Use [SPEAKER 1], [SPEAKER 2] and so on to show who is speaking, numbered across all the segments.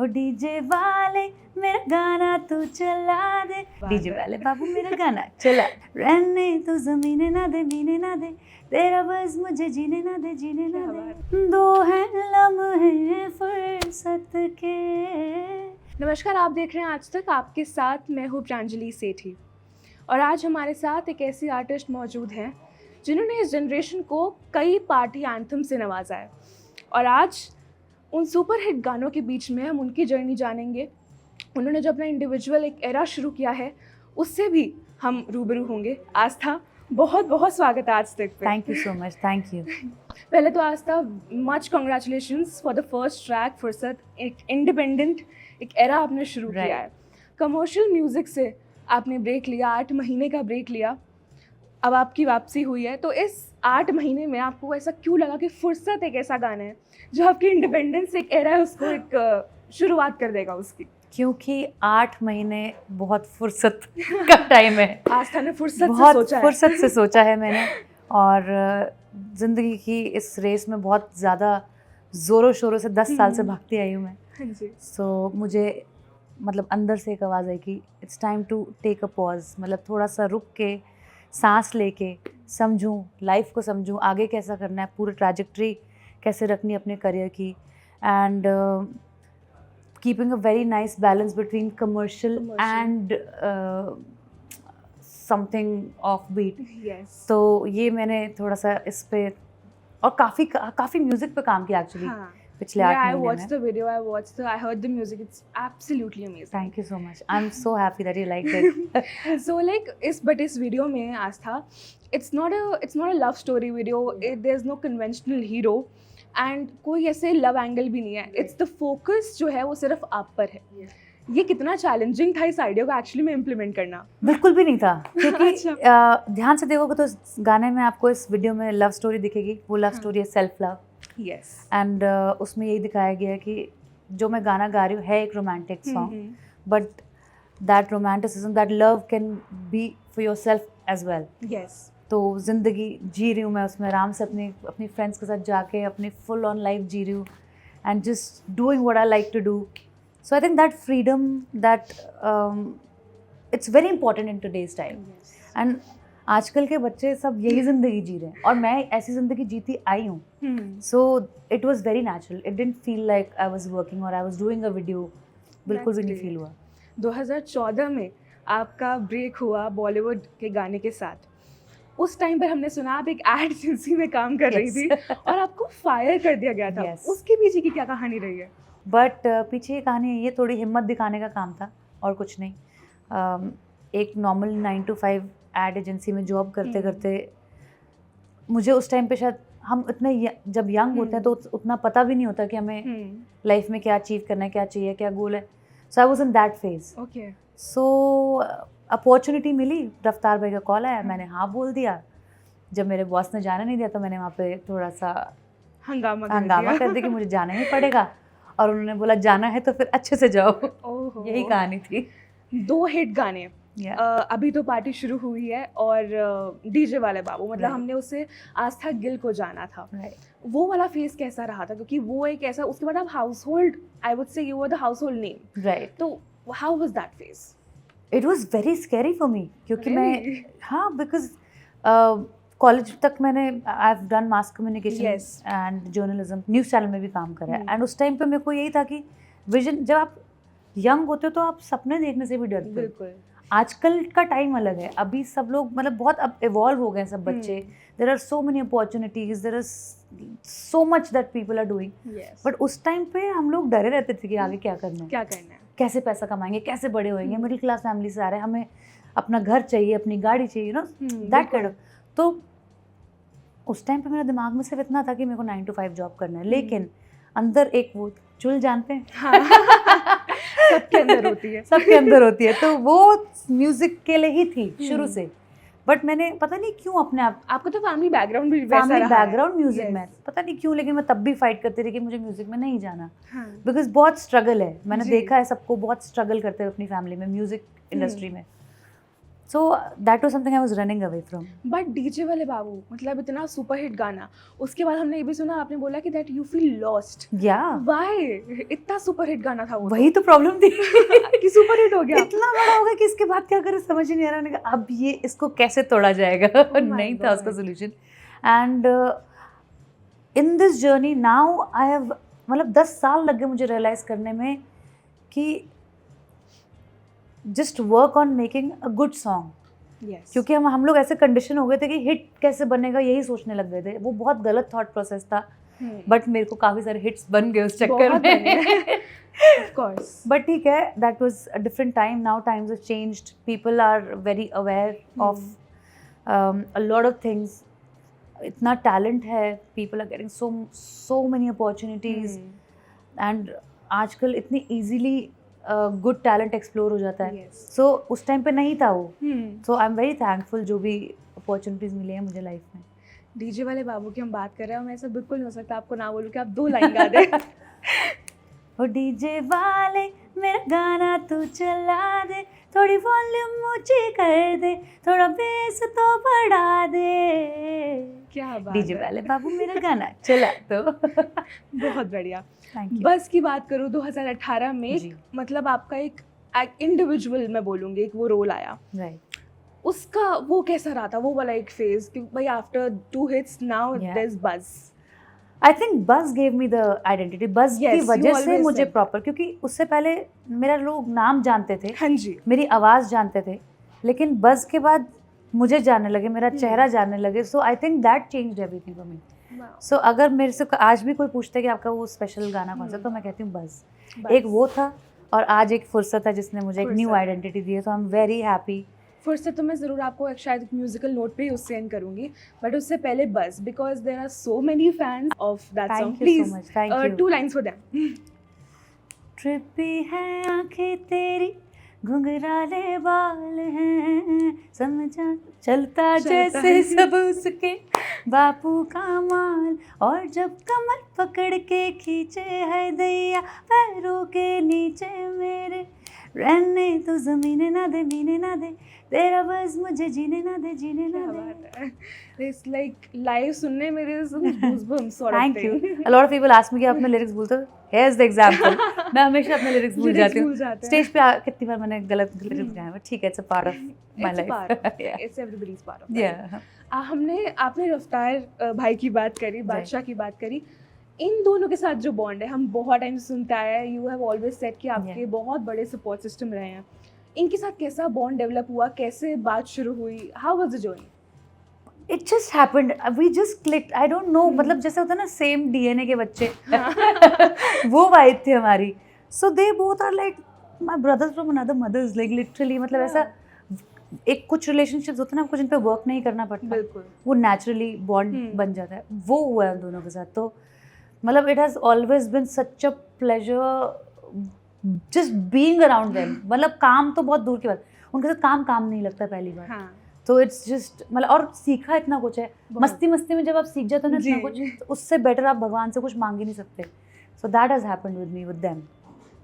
[SPEAKER 1] ओ DJ वाले मेरा गाना तू चला दे, डीजे वाले बाबू मेरा गाना चला, रहने तू जमीने ना दे मीने ना दे, तेरा बस मुझे जीने ना दे जीने ना दे, दो हैं लम्हे फुर्सत के।
[SPEAKER 2] नमस्कार, आप देख रहे हैं आज तक, आपके साथ मैं हूँ प्रांजलि सेठी। और आज हमारे साथ एक ऐसी आर्टिस्ट मौजूद हैं जिन्होंने इस जनरेशन को कई पार्टी एंथम से नवाजा है। और आज उन सुपर हिट गानों के बीच में हम उनकी जर्नी जानेंगे। उन्होंने जो अपना इंडिविजुअल एक एरा शुरू किया है उससे भी हम रूबरू होंगे। आस्था, बहुत बहुत स्वागत है आज तक पे।
[SPEAKER 1] Thank you so much, thank you.
[SPEAKER 2] पहले तो Aastha, much congratulations for the first track फुर्सत। एक इंडिपेंडेंट एक एरा आपने शुरू किया है। कमर्शियल म्यूज़िक से आपने ब्रेक लिया, 8 महीने का ब्रेक लिया, अब आपकी वापसी हुई है। तो इस 8 महीने में आपको ऐसा क्यों लगा कि फुर्सत एक ऐसा गाना है जो आपकी इंडिपेंडेंस एक एरा है उसको एक शुरुआत कर देगा उसकी?
[SPEAKER 1] क्योंकि 8 महीने बहुत फुर्सत का टाइम है।
[SPEAKER 2] आस्था ने फुर्सत
[SPEAKER 1] बहुत
[SPEAKER 2] से सोचा है।
[SPEAKER 1] फुर्सत से सोचा है मैंने, और ज़िंदगी की इस रेस में बहुत ज़्यादा ज़ोरों शोरों से 10 साल से भागती आई हूँ मैं।
[SPEAKER 2] हाँ जी।
[SPEAKER 1] सो मुझे मतलब अंदर से एक आवाज़ आई कि it's time to take a pause, मतलब थोड़ा सा रुक के सांस लेके समझूं, लाइफ को समझूं, आगे कैसा करना है, पूरी ट्रैजेक्टरी कैसे रखनी है अपने करियर की, and keeping a very nice balance between commercial and something off beat.
[SPEAKER 2] Yes.
[SPEAKER 1] तो ये मैंने थोड़ा सा इस पे और काफ़ी म्यूज़िक पे काम किया एक्चुअली पिछले 8
[SPEAKER 2] I
[SPEAKER 1] महीने
[SPEAKER 2] watched
[SPEAKER 1] में।
[SPEAKER 2] the video, I heard the music. It's absolutely amazing.
[SPEAKER 1] Thank you so much. I'm so happy that you liked it.
[SPEAKER 2] So like इस वीडियो में आस्था, it's not a love story video. There's no conventional hero and कोई ऐसे love angle भी नहीं है। It's the focus जो है वो सिर्फ आप पर है। ये कितना चैलेंजिंग था इस आइडिया को एक्चुअली में इम्प्लीमेंट करना?
[SPEAKER 1] बिल्कुल भी नहीं था, क्योंकि
[SPEAKER 2] अच्छा।
[SPEAKER 1] ध्यान से देखोगे तो इस गाने में आपको, इस वीडियो में लव स्टोरी दिखेगी। वो लव स्टोरी है सेल्फ लव,
[SPEAKER 2] यस।
[SPEAKER 1] एंड उसमें यही दिखाया गया है कि जो मैं गाना गा रही हूँ है एक romantic song, but that romanticism, that love can be for your self as well.
[SPEAKER 2] Yes.
[SPEAKER 1] तो ज़िंदगी जी रही हूँ मैं उसमें आराम से अपनी फ्रेंड्स के साथ जाके अपनी फुल ऑन लाइफ जी रही हूँ, and just doing what I like to do. So I think that freedom, that it's very important in today's time. And आजकल के बच्चे सब यही ज़िंदगी जी रहे हैं, और मैं ऐसी ज़िंदगी जीती आई हूँ। So it was very natural, it didn't feel like I was working और I was doing a video. बिल्कुल भी नहीं फील हुआ।
[SPEAKER 2] 2014 में आपका ब्रेक हुआ बॉलीवुड के गाने के साथ। उस टाइम पर हमने सुना आप एक एड एजेंसी में काम कर रही थी और आपको फायर कर दिया गया था। उसके पीछे की क्या कहानी रही है?
[SPEAKER 1] बट पीछे ये कहानी, ये थोड़ी हिम्मत दिखाने का काम था और कुछ नहीं। एक नॉर्मल 9 to 5 एड एजेंसी में जॉब करते करते मुझे उस टाइम पे, शायद हम इतने जब यंग होते हैं तो उतना पता भी नहीं होता कि हमें लाइफ में क्या अचीव करना है, क्या चाहिए, क्या गोल है। So I was in that phase.
[SPEAKER 2] Okay.
[SPEAKER 1] So opportunity मिली, रफ्तार भाई का कॉल आया, मैंने हाँ बोल दिया। जब मेरे बॉस ने जाने नहीं दिया तो मैंने वहाँ पे थोड़ा सा
[SPEAKER 2] हंगामा
[SPEAKER 1] कर दिया कि मुझे जाना ही पड़ेगा, और उन्होंने बोला जाना है तो फिर अच्छे से जाओ। यही कहानी थी।
[SPEAKER 2] 2 हिट गाने। अभी तो पार्टी शुरू हुई है और डीजे वाले बाबू, मतलब हमने उसे आस्था गिल को जाना था। वो वाला फेज कैसा रहा था? क्योंकि वो एक ऐसा, उसके बाद आप household, I would say you were the household name, right? तो how was that phase?
[SPEAKER 1] It was very scary for me, क्योंकि मैं, हाँ, बिकॉज कॉलेज तक मैंने I have done mass communication and journalism, news channel में भी काम करा है। एंड उस टाइम पे मेरे को यही था कि विजन, जब आप यंग होते हो तो आप सपने देखने से भी डरते हो।
[SPEAKER 2] बिल्कुल।
[SPEAKER 1] आजकल का टाइम अलग है, अभी सब लोग मतलब बहुत अब इवॉल्व हो गए सब बच्चे। There are so many opportunities, there is so much that people are doing, but उस टाइम पे हम लोग डरे रहते थे कि आगे क्या करना है, कैसे पैसा कमाएंगे, कैसे बड़े होएंगे। मिडिल क्लास फैमिली से आ रहे हैं, हमें अपना घर चाहिए, अपनी गाड़ी चाहिए, you know, that kind of. तो उस टाइम पे मेरे दिमाग में सिर्फ इतना था कि मेरे को 9 to 5 जॉब करना है, लेकिन अंदर एक वो चुल, जानते हैं,
[SPEAKER 2] सबके अंदर होती है,
[SPEAKER 1] सबके अंदर होती है। तो वो म्यूजिक के लिए ही थी शुरू से, बट मैंने पता नहीं क्यों अपने आप,
[SPEAKER 2] आपको तो फैमिली बैकग्राउंड भी वैसा रहा है।
[SPEAKER 1] फैमिली बैकग्राउंड म्यूजिक में, पता नहीं क्यों, लेकिन मैं तब भी फाइट करती रही कि मुझे म्यूजिक में नहीं जाना, बिकॉज बहुत स्ट्रगल है। मैंने देखा है सबको बहुत स्ट्रगल करते हुए अपनी फैमिली में, म्यूजिक इंडस्ट्री में। So that was something I was running away from.
[SPEAKER 2] But DJ वाले बाबू मतलब इतना सुपर हिट गाना, उसके बाद हमने ये भी सुना, आपने बोला कि that you feel lost.
[SPEAKER 1] Yeah.
[SPEAKER 2] Why? इतना सुपर हिट गाना था वो.
[SPEAKER 1] वही तो प्रॉब्लम थी
[SPEAKER 2] कि सुपर हिट हो गया.
[SPEAKER 1] इतना बड़ा हो गया कि इसके बाद क्या करें समझ ही नहीं आ रहा. मैंने कहा अब ये इसको कैसे तोड़ा जाएगा.
[SPEAKER 2] my
[SPEAKER 1] नहीं था
[SPEAKER 2] God.
[SPEAKER 1] उसका solution. And in this journey now I have, मतलब 10 साल लग गए मुझे रियलाइज करने में कि just work on making a good song.
[SPEAKER 2] Yes.
[SPEAKER 1] क्योंकि हम लोग ऐसे कंडीशन हो गए थे कि हिट कैसे बनेगा यही सोचने लग गए थे. वो बहुत गलत थॉट प्रोसेस था. बट मेरे को काफ़ी सारे हिट्स बन गए उस चक्कर
[SPEAKER 2] बहुत
[SPEAKER 1] में.
[SPEAKER 2] Of course.
[SPEAKER 1] बट ठीक है, that was a different time. Now times have changed. People are very aware of a lot of things. इतना टैलेंट है. People are getting so many opportunities. And आजकल इतनी इजीली गुड टैलेंट एक्सप्लोर हो जाता है.
[SPEAKER 2] Yes.
[SPEAKER 1] सो उस time पे नहीं था वो.
[SPEAKER 2] Hmm.
[SPEAKER 1] So I am very thankful जो भी अपॉर्चुनिटीज़ मिली हैं मुझे लाइफ में.
[SPEAKER 2] डीजे वाले बाबू की हम बात कर रहे हैं, मैं ऐसा बिल्कुल नहीं हो सकता आपको ना बोलूं कि आप 2 लाइन गा दे.
[SPEAKER 1] ओ डीजे वाले मेरा गाना तू चला दे, थोड़ी वॉल्यूम ऊंची कर दे, थोड़ा बेस तो बढ़ा दे.
[SPEAKER 2] क्या बात
[SPEAKER 1] डीजे
[SPEAKER 2] है.
[SPEAKER 1] वाले बाबू मेरा गाना चला तो.
[SPEAKER 2] बहुत बढ़िया.
[SPEAKER 1] Thank you.
[SPEAKER 2] बस की बात करूँ 2018 में
[SPEAKER 1] जी.
[SPEAKER 2] मतलब आपका एक इंडिविजुअल मैं बोलूँगी एक वो रोल आया,
[SPEAKER 1] राइट.
[SPEAKER 2] उसका वो कैसा रहा था वो वाला एक फेज कि भाई after 2 hits now
[SPEAKER 1] Yeah.
[SPEAKER 2] There is buzz.
[SPEAKER 1] I think buzz gave me the identity. Buzz
[SPEAKER 2] Yes,
[SPEAKER 1] की
[SPEAKER 2] you
[SPEAKER 1] वजह से
[SPEAKER 2] always
[SPEAKER 1] मुझे
[SPEAKER 2] said.
[SPEAKER 1] प्रॉपर, क्योंकि उससे पहले मेरा लोग नाम जानते थे,
[SPEAKER 2] हाँ जी.
[SPEAKER 1] मेरी आवाज़ जानते थे, लेकिन बज़ के बाद मुझे जानने लगे, मेरा चेहरा जानने लगे. So I think that changed everything for me. So अगर मेरे से आज भी कोई पूछता है कि आपका वो स्पेशल गाना कौन सा, तो मैं कहती हूँ बज़. एक वो था और आज एक फुर्सत है जिसने मुझे एक न्यू
[SPEAKER 2] फुर्सत.
[SPEAKER 1] आइडेंटिटी दी है. So I am very happy.
[SPEAKER 2] फुर्सत तो मैं ज़रूर आपको एक शायद म्यूजिकल नोट पे ही उससे एंड करूँगी, बट उससे पहले बस because there are so many fans of that song.
[SPEAKER 1] Thank you so
[SPEAKER 2] please
[SPEAKER 1] much. Thank you.
[SPEAKER 2] 2 lines for them.
[SPEAKER 1] Trippy है आंखें तेरी, घुंघराले बाल हैं, समझा चलता जैसे सब उसके बापू का माल. और जब कमर पकड़ के खींचे है दैया पैरों के नीचे मेरे, रहने तो ज़मीने ना दे, मीने ना दे, तेरा बस मुझे जीने ना दे, जीने ना दे.
[SPEAKER 2] इट्स लाइक लाइव सुनने मेरे goosebumps sort of
[SPEAKER 1] thank you. A lot of people ask me कि आप अपने लिरिक्स भूलते हो. Here is the example. मैं हमेशा अपने लिरिक्स भूल जाती हूँ. स्टेज पे कितनी बार मैंने गलत लिरिक्स गाए हैं, बट ठीक है, it's a part of my life.
[SPEAKER 2] It's everybody's part of.
[SPEAKER 1] या
[SPEAKER 2] आपने रफ्तार भाई की बात करी, बादशाह की बात करी. इन दोनों के साथ जो बॉन्ड है हम बहुत टाइम से सुनते आए हैं. यू हैव ऑलवेज सेड कि आपके बहुत बड़े सपोर्ट सिस्टम रहे हैं. इनके साथ कैसा बॉन्ड डेवलप हुआ, कैसे बात शुरू हुई, how was the journey?
[SPEAKER 1] It just happened. We just clicked. I don't know, मतलब जैसे होता है ना सेम डीएनए के बच्चे, वो वाइब थी हमारी. So they both are like my brothers from another mothers, like literally. मतलब ऐसा एक कुछ रिलेशनशिप्स होते हैं ना, कुछ इन पे वर्क नहीं करना पड़ता,
[SPEAKER 2] बिल्कुल.
[SPEAKER 1] वो नेचुरली बॉन्ड बन जाता है. वो हुआ है उन दोनों के साथ. तो मतलब it has always been such a pleasure just being around them. मतलब काम तो बहुत दूर की बात, उनके साथ काम नहीं लगता पहली बार.
[SPEAKER 2] हाँ.
[SPEAKER 1] तो इट्स जस्ट मतलब, और सीखा इतना कुछ है. मस्ती में जब आप सीख जाते हो ना इतना कुछ, तो उससे बेटर आप भगवान से कुछ मांग ही नहीं सकते. So that has happened with me with them.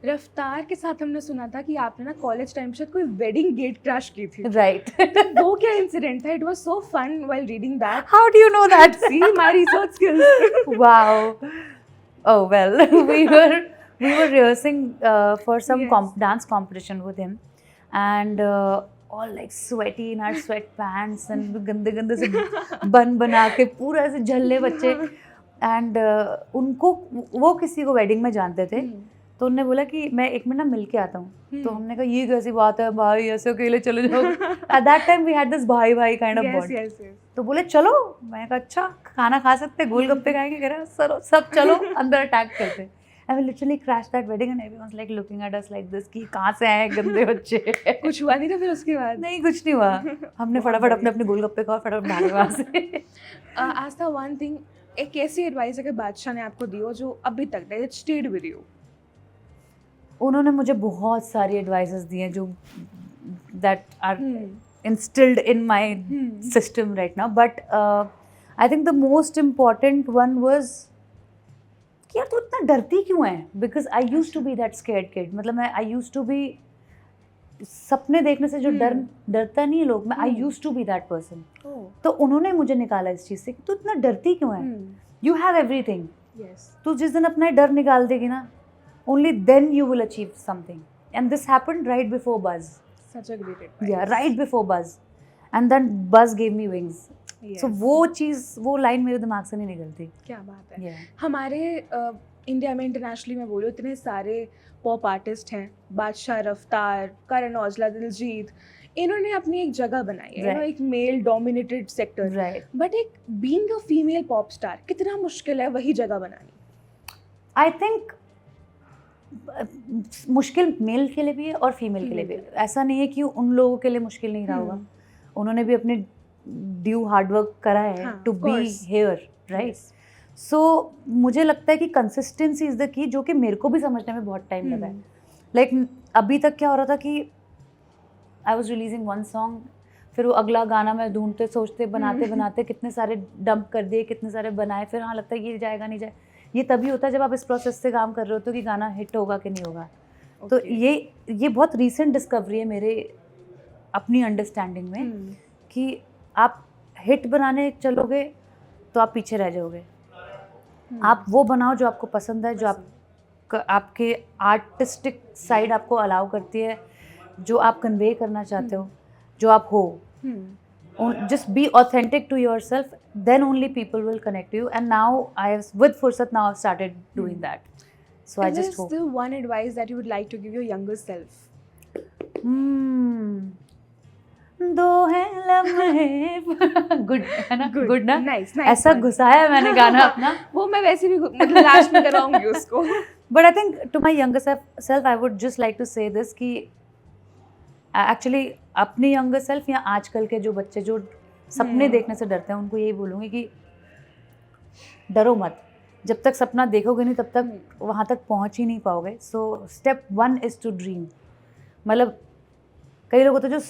[SPEAKER 2] रफ्तार के साथ हमने सुना था कि आपने ना कॉलेज टाइम शायद कोई वेडिंग गेट क्रैश की थी.
[SPEAKER 1] राइट.
[SPEAKER 2] वो क्या इंसिडेंट था? It was so fun while reading that.
[SPEAKER 1] How do you know that?
[SPEAKER 2] See my research skills.
[SPEAKER 1] Wow. Oh well, we were rehearsing for some
[SPEAKER 2] Yes.
[SPEAKER 1] dance competition with him, and all like sweaty in our sweatpants and गंदे से बन बना के पूरा ऐसे झल्ले बच्चे. and उनको वो किसी को वेडिंग में जानते थे. तो उन्होंने बोला कि मैं 1 मिनट ना मिल के आता हूँ. तो हमने कहा ये कैसी बात है भाई, ऐसे अकेले चले जाओ. At that time we had this भाई kind of bond.
[SPEAKER 2] yes.
[SPEAKER 1] तो बोले चलो. मैं कहा अच्छा, खाना खा सकते, गोलगप्पे खाएंगे. कह रहा सब चलो अंदर अटैक करते. And we literally crashed that wedding and everyone's like looking at us like this कि कहाँ से आए गंदे बच्चे.
[SPEAKER 2] कुछ हुआ नहीं था फिर उसके बाद?
[SPEAKER 1] नहीं, कुछ नहीं हुआ. हमने फटाफट अपने गोलगप्पे खाओ, फटाफट भागे वहाँ से.
[SPEAKER 2] आज था वन थिंग, एक ऐसी एडवाइस है कि बादशाह ने आपको दी हो जो अभी तक दैट स्टेड विद यू.
[SPEAKER 1] उन्होंने मुझे बहुत सारी एडवाइसेस दी हैं जो that are instilled in my system right now, but I think the most important one was कि यार तू इतना डरती क्यों है, because I used to be that scared kid. मतलब मैं I used to be सपने देखने से जो डरता नहीं है लोग, मैं I used to be that person. तो उन्होंने मुझे निकाला इस चीज़ से कि तू इतना डरती क्यों है, यू हैव एवरीथिंग। तू जिस दिन अपना डर निकाल देगी ना, only then you will achieve something. And this happened right before buzz.
[SPEAKER 2] Such a great advice.
[SPEAKER 1] Yeah, right before Buzz. And then Buzz gave me wings.
[SPEAKER 2] Yes.
[SPEAKER 1] So वो line मेरे दिमाग से नहीं निकलती।
[SPEAKER 2] क्या बात है।
[SPEAKER 1] Yeah.
[SPEAKER 2] हमारे इंडिया में इंटरनेशनली मैं बोलूँ इतने सारे पॉप आर्टिस्ट हैं, बादशाह, रफ्तार, करण औजला, दिलजीत, इन्होंने अपनी एक जगह बनाई है,
[SPEAKER 1] Right.
[SPEAKER 2] एक male dominated sector.
[SPEAKER 1] Right.
[SPEAKER 2] But एक being a female pop star कितना मुश्किल है वही जगह बनानी।
[SPEAKER 1] I think मुश्किल मेल के लिए भी है और फीमेल के लिए भी है। ऐसा नहीं है कि उन लोगों के लिए मुश्किल नहीं रहा होगा, उन्होंने भी अपने ड्यू हार्डवर्क करा है टू बी हियर, राइट। सो मुझे लगता है कि कंसिस्टेंसी इज़ द की, जो कि मेरे को भी समझने में बहुत टाइम लगा है। लाइक अभी तक क्या हो रहा था कि I was releasing one song, फिर वो अगला गाना मैं ढूंढते सोचते बनाते बनाते कितने सारे डंप कर दिए, कितने सारे बनाए, फिर हाँ लगता है ये जाएगा नहीं जाए। ये तभी होता है जब आप इस प्रोसेस से काम कर रहे हो तो कि गाना हिट होगा कि नहीं होगा। तो ये बहुत रीसेंट डिस्कवरी है मेरे अपनी अंडरस्टैंडिंग में कि आप हिट बनाने चलोगे तो आप पीछे रह जाओगे। आप वो बनाओ जो आपको पसंद है, जो आपके आर्टिस्टिक साइड आपको अलाउ करती है, जो आप कन्वे करना चाहते हो, जो आप हो। Just be authentic to yourself, then only people will connect to you. And now with Fursat, now I've started doing that. So I just hope.
[SPEAKER 2] Is there one advice that you would like to give your younger self?
[SPEAKER 1] दो है लम्हे good है ना, good ना,
[SPEAKER 2] nice
[SPEAKER 1] ऐसा घुसाया है मैंने गाना अपना।
[SPEAKER 2] वो मैं वैसे भी मतलब लास्ट में कराऊंगी उसको।
[SPEAKER 1] But I think to my younger self, I would just like to say this कि एक्चुअली अपने यंगर सेल्फ या आजकल के जो बच्चे जो सपने देखने से डरते हैं, उनको यही बोलूँगी कि डरो मत। जब तक सपना देखोगे नहीं तब तक वहाँ तक पहुँच ही नहीं पाओगे। So step 1 is to dream. मतलब कई लोग होते हैं जो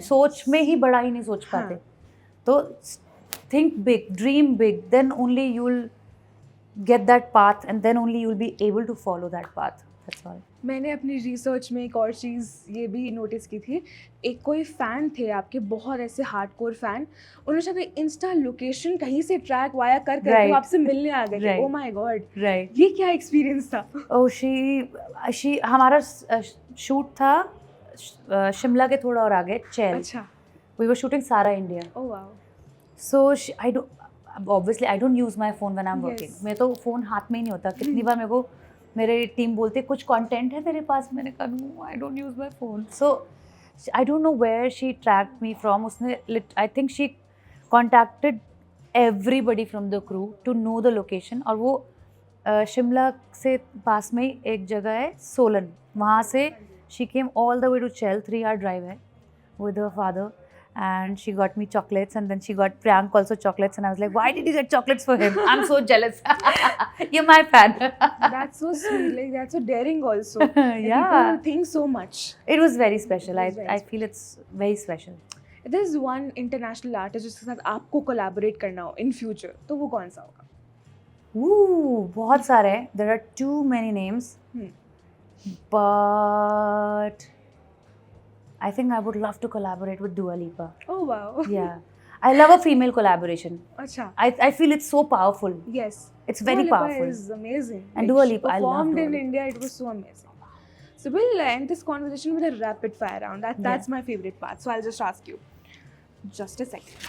[SPEAKER 1] सोच में ही बड़ा ही नहीं सोच पाते। तो think big, dream big, then only you will get that path and then only you will be able to follow that path. That's all.
[SPEAKER 2] मैंने अपनी रिसर्च में एक और चीज़ ये भी नोटिस की थी, एक कोई फ़ैन थे आपके, बहुत ऐसे हार्डकोर फ़ैन, उन्होंने शायद इंस्टा लोकेशन कहीं से ट्रैक वाया कर वो आपसे मिलने आ गए। ओ माय गॉड, राइट, ये क्या एक्सपीरियंस था?
[SPEAKER 1] ओह शी हमारा शूट था शिमला के थोड़ा और आगे चैल।
[SPEAKER 2] अच्छा।
[SPEAKER 1] वी वर शूटिंग सारा India.
[SPEAKER 2] Oh wow.
[SPEAKER 1] So obviously I don't use my phone when I am working. मैं तो फ़ोन हाथ में ही नहीं होता। कितनी बार मेरे को मेरे टीम बोलते कुछ कंटेंट है तेरे पास, मैंने कहा no I don't use my phone. So I don't know where she tracked me from. उसने I think she contacted everybody from the crew to know the location. और वो शिमला से पास में ही एक जगह है सोलन, वहाँ से she came all the way to Chail, 3 hour drive है, with her father. And she got me chocolates, and then she got Priyank also chocolates, and I was like, why did you get chocolates for him? I'm so jealous. You're my fan.
[SPEAKER 2] That's so sweet. Like, that's so daring also.
[SPEAKER 1] Yeah.
[SPEAKER 2] People think so much.
[SPEAKER 1] It was very special. I feel it's very special.
[SPEAKER 2] There's one international artist जिसके साथ आपको collaborate करना हो in future, तो वो कौन सा होगा?
[SPEAKER 1] बहुत सारे हैं. There are too many names. But I think I would love to collaborate with Dua Lipa.
[SPEAKER 2] Oh wow.
[SPEAKER 1] Yeah. I love a female collaboration.
[SPEAKER 2] Acha.
[SPEAKER 1] I feel it's so powerful.
[SPEAKER 2] Yes.
[SPEAKER 1] It's very powerful.
[SPEAKER 2] Dua Lipa is amazing.
[SPEAKER 1] And Dua Lipa, I love
[SPEAKER 2] performed
[SPEAKER 1] Dua
[SPEAKER 2] in
[SPEAKER 1] Lipa.
[SPEAKER 2] India, it was so amazing. So we'll end this conversation with a rapid fire round. That's my favorite part. So I'll just ask you. Just a second.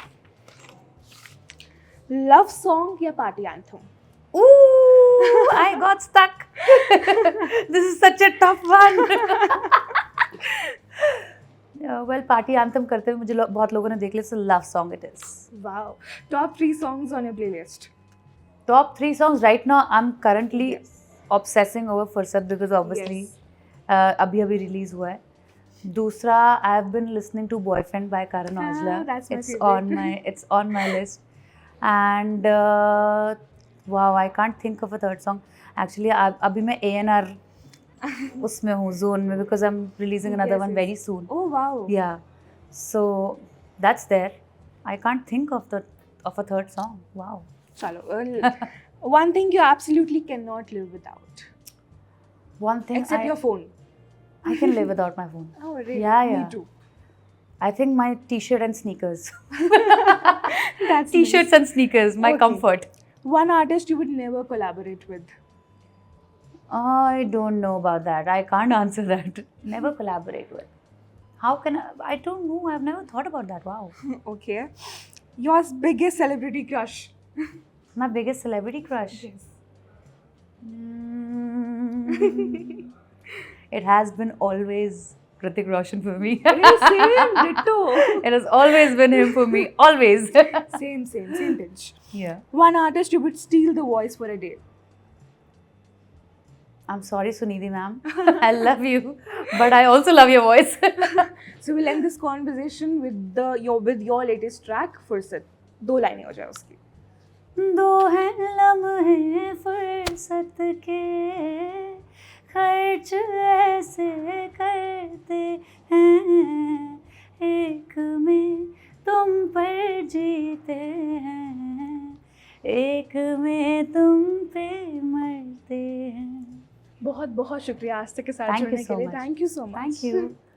[SPEAKER 2] Love song या party anthem?
[SPEAKER 1] Ooh, I got stuck. This is such a tough one. Well, party anthem करते हुए मुझे बहुत लोगों ने देख लिया, so love song it is.
[SPEAKER 2] Wow. Top 3 songs on your playlist?
[SPEAKER 1] Top 3 songs right now. I'm currently obsessing over Fursat because obviously अभी release हुआ है. दूसरा, I have been listening to Boyfriend by Karan Aujla.
[SPEAKER 2] That's my favorite.
[SPEAKER 1] It's on my list. And wow, I can't think of a third song. Actually, अभी मैं A&R उसमें हूँ zone में, because I'm releasing another one very soon.
[SPEAKER 2] Oh wow.
[SPEAKER 1] Yeah, so that's there. I can't think of a third song. Wow.
[SPEAKER 2] Chalo. One thing you absolutely cannot live without.
[SPEAKER 1] One thing
[SPEAKER 2] except your phone.
[SPEAKER 1] I can live without my phone.
[SPEAKER 2] Oh, really?
[SPEAKER 1] Yeah,
[SPEAKER 2] Me
[SPEAKER 1] yeah.
[SPEAKER 2] too.
[SPEAKER 1] I think my t-shirt and sneakers.
[SPEAKER 2] That's
[SPEAKER 1] T-shirts
[SPEAKER 2] nice.
[SPEAKER 1] and sneakers, my
[SPEAKER 2] Okay.
[SPEAKER 1] comfort.
[SPEAKER 2] One artist you would never collaborate with.
[SPEAKER 1] I don't know about that. I can't answer that. Never collaborate with. How can I? I don't know. I've never thought about that. Wow.
[SPEAKER 2] Okay. Your biggest celebrity crush.
[SPEAKER 1] My biggest celebrity crush.
[SPEAKER 2] Yes.
[SPEAKER 1] Mm, it has been always Hrithik Roshan for me.
[SPEAKER 2] Same, ditto.
[SPEAKER 1] It has always been him for me. Always.
[SPEAKER 2] Same pinch.
[SPEAKER 1] Yeah.
[SPEAKER 2] One artist you would steal the voice for a day.
[SPEAKER 1] I'm sorry, Sunidhi ma'am. I love you, but I also love your voice.
[SPEAKER 2] So we'll end this conversation with your latest track, Fursat. 2 लाइनें हो जाए उसकी.
[SPEAKER 1] दो हैं लम्हे फुर्सत के खर्च ऐसे करते हैं एक में तुम पर जीते हैं एक में तुम पे मरते हैं.
[SPEAKER 2] बहुत बहुत शुक्रिया आज तक के साथ
[SPEAKER 1] Thank you
[SPEAKER 2] जुड़ने के
[SPEAKER 1] so
[SPEAKER 2] लिए.
[SPEAKER 1] much.
[SPEAKER 2] Thank you so much.
[SPEAKER 1] Thank you.